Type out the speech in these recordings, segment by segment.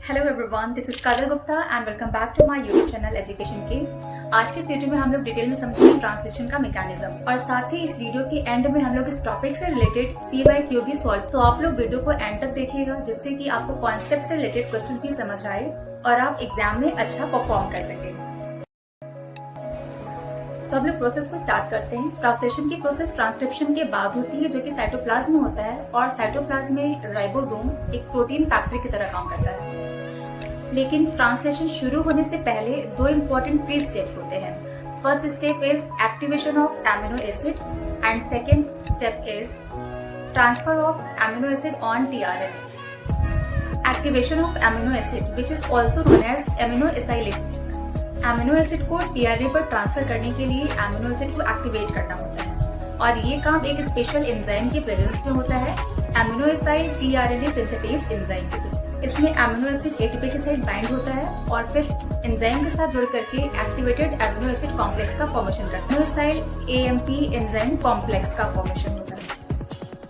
Hello everyone, this is Kajal Gupta and welcome back to my YouTube channel education के। आज के इस वीडियो में हम लोग डिटेल में समझेंगे ट्रांसलेशन का मैकेनिज्म और साथ ही इस वीडियो के एंड में हम लोग इस टॉपिक से रिलेटेड PYQ भी सॉल्व। तो आप लोग वीडियो को एंड तक देखिएगा जिससे कि आपको कॉन्सेप्ट से रिलेटेड क्वेश्चन भी समझ आए और आप एग्जाम में अच्छा परफॉर्म कर सके। तो हम लोग प्रोसेस को स्टार्ट करते हैं। ट्रांसलेशन की प्रोसेस ट्रांसक्रिप्शन के बाद होती है जो कि साइटोप्लाज्म में होता है और साइटोप्लाज्म में राइबोसोम एक प्रोटीन फैक्ट्री की तरह काम करता है। लेकिन ट्रांसलेशन शुरू होने से पहले दो इम्पोर्टेंट प्री स्टेप्स होते हैं। First step is activation of amino acid and second step is transfer of amino acid on tRNA। Activation of amino acid which is also known as aminoacylation. Amino acid को tRNA पर transfer करने के लिए amino acid को activate करना होता है और ये काम एक स्पेशल एंजाइम के प्रेजेंस में होता है, amino aside tRNA synthetase enzyme के। इसमें एमिनो एसिड एटीपी के साथ बाइंड होता है और फिर एंजाइम के साथ जुड़ करके एक्टिवेटेड एमिनो एसिड कॉम्प्लेक्स का फॉर्मेशन करता है। Amino aside AMP enzyme complex का फॉर्मेशन होता है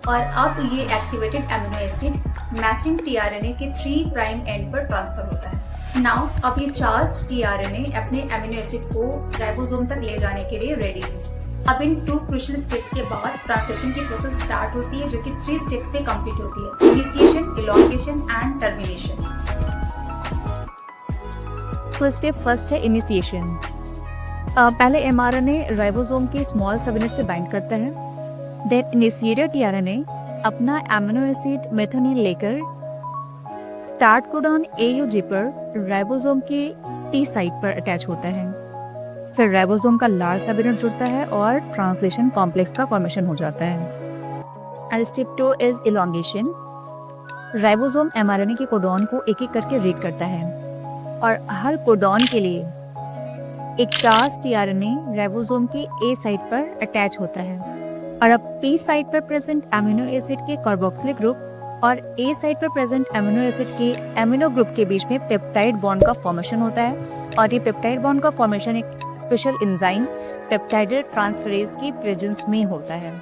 और अब ये activated amino acid matching tRNA के 3 प्राइम एंड पर ट्रांसफर होता है। नाउ अब ये चार्ज tRNA अपने एमिनो एसिड को राइबोसोम तक ले जाने के लिए रेडी है। अब इन 2 क्रूशियल स्टेप्स के बाद ट्रांसलेशन की प्रोसेस स्टार्ट होती है जो कि 3 स्टेप्स में कंप्लीट होती है: इनिशिएशन, इलॉन्गेशन एंड टर्मिनेशन। तो स्टेप फर्स्ट है इनिशिएशन। पहले mRNA राइबोसोम के स्मॉल सबयूनिट से बाइंड करता है। देन इनिशिएटर tRNA अपना एमिनो एसिड मेथियोनिन लेकर स्टार्ट कोडॉन AUG पर राइबोसोम के T साइट पर अटैच होता है। फिर राइबोसोम का लार्ज सबयूनिट जुड़ता है और ट्रांसलेशन कॉम्प्लेक्स का फॉर्मेशन हो जाता है। And step 2 is elongation. Ribosome mRNA के कोडॉन को एक एक करके रीड करता है और हर कोडॉन के लिए एक चार्ज tRNA राइबोसोम के A साइट पर अटैच होता है और अब P साइट पर प्रेजेंट एमिनो एसिड के कार्बोक्सिलिक ग्रुप और A साइट पर प्रेजेंट एमिनो एसिड के एमिनो ग्रुप के बीच में पेप्टाइड बॉन्ड का फॉर्मेशन होता है और ये पेप्टाइड बॉन्ड का फॉर्मेशन एक स्पेशल एंजाइम पेप्टाइड ट्रांसफरेज की प्रेजेंस में होता है।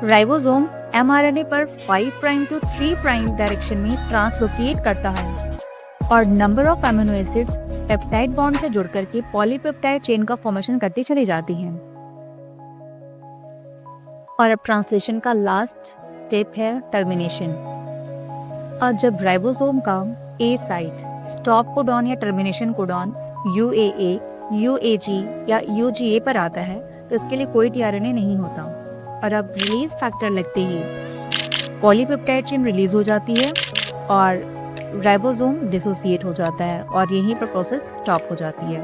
राइबोसोम mRNA पर 5 प्राइम टू 3 प्राइम डायरेक्शन में ट्रांसलोकेट करता है और number of amino acids peptide bond से जुड़ करके पॉलीपेप्टाइड चेन का फॉर्मेशन करती चली जाती हैं। और अब ट्रांसलेशन का लास्ट स्टेप है टर्मिनेशन। और जब राइबोसोम का A साइट स्टॉप कोडॉन या टर्मिनेशन कोडॉन UAA, UAG या UGA पर आता है तो इसके लिए कोई tRNA नहीं होता और अब रिलीज फैक्टर लगते ही पॉलीपेप्टाइड चेन रिलीज हो जाती है और राइबोसोम डिसोसिएट हो जाता है और यहीं पर प्रोसेस स्टॉप हो जाती है।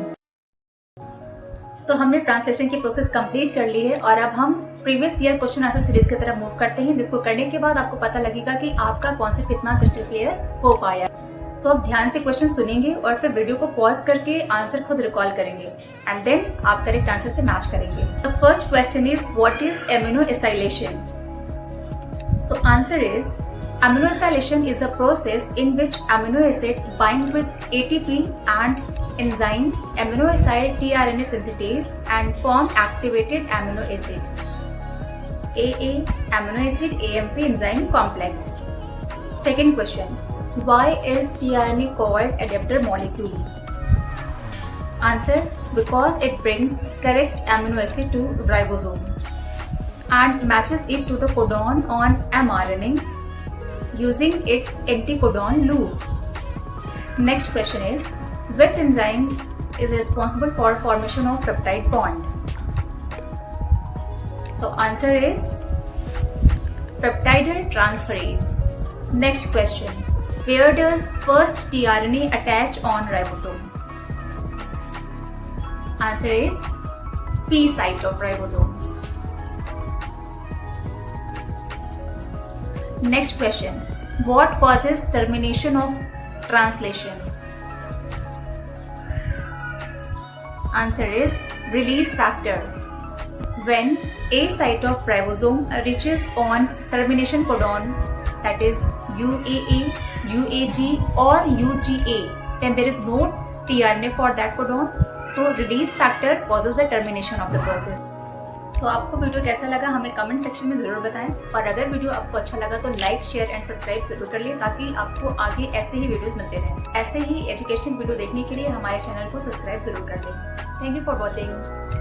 तो हमने ट्रांसलेशन की प्रोसेस कंप्लीट कर ली है और अब हम previous year question answer series की तरफ मूव करते हैं, जिसको करने के बाद आपको पता लगेगा कि आपका कॉन्सेप्ट कितना क्रिस्टल क्लियर हो पाया। तो अब ध्यान से क्वेश्चन सुनेंगे और फिर वीडियो को पॉज करके आंसर खुद रिकॉल करेंगे एंड देन आप करेक्ट आंसर से मैच करेंगे। The first question is what is amino acylation? So answer is amino acylation is a process in which amino acid bind with ATP and enzyme amino acid tRNA synthetase and form activated amino acid AA amino acid AMP enzyme complex. Second question, why is tRNA called adapter molecule? Answer, because it brings correct amino acid to ribosome and matches it to the codon on mRNA using its anticodon loop. Next question is, which enzyme is responsible for formation of peptide bond? So answer is peptide transferase. Next question, where does first tRNA attach on ribosome? Answer is P site of ribosome. Next question, what causes termination of translation? Answer is release factor. When A site of ribosome reaches on termination codon, that is UAA, UAG or UGA, then there is no tRNA for that codon, so release factor causes the termination of the process. तो आपको video कैसा लगा हमें comment section में जरूर बताएं, और अगर वीडियो आपको अच्छा लगा तो लाइक, शेयर एंड सब्सक्राइब जरूर कर लें ताकि आपको आगे ऐसे ही वीडियोस मिलते रहें। ऐसे ही एजुकेशनल वीडियो देखने के लिए हमारे चैनल को सब्सक्राइब जरूर कर लें। Thank you for watching.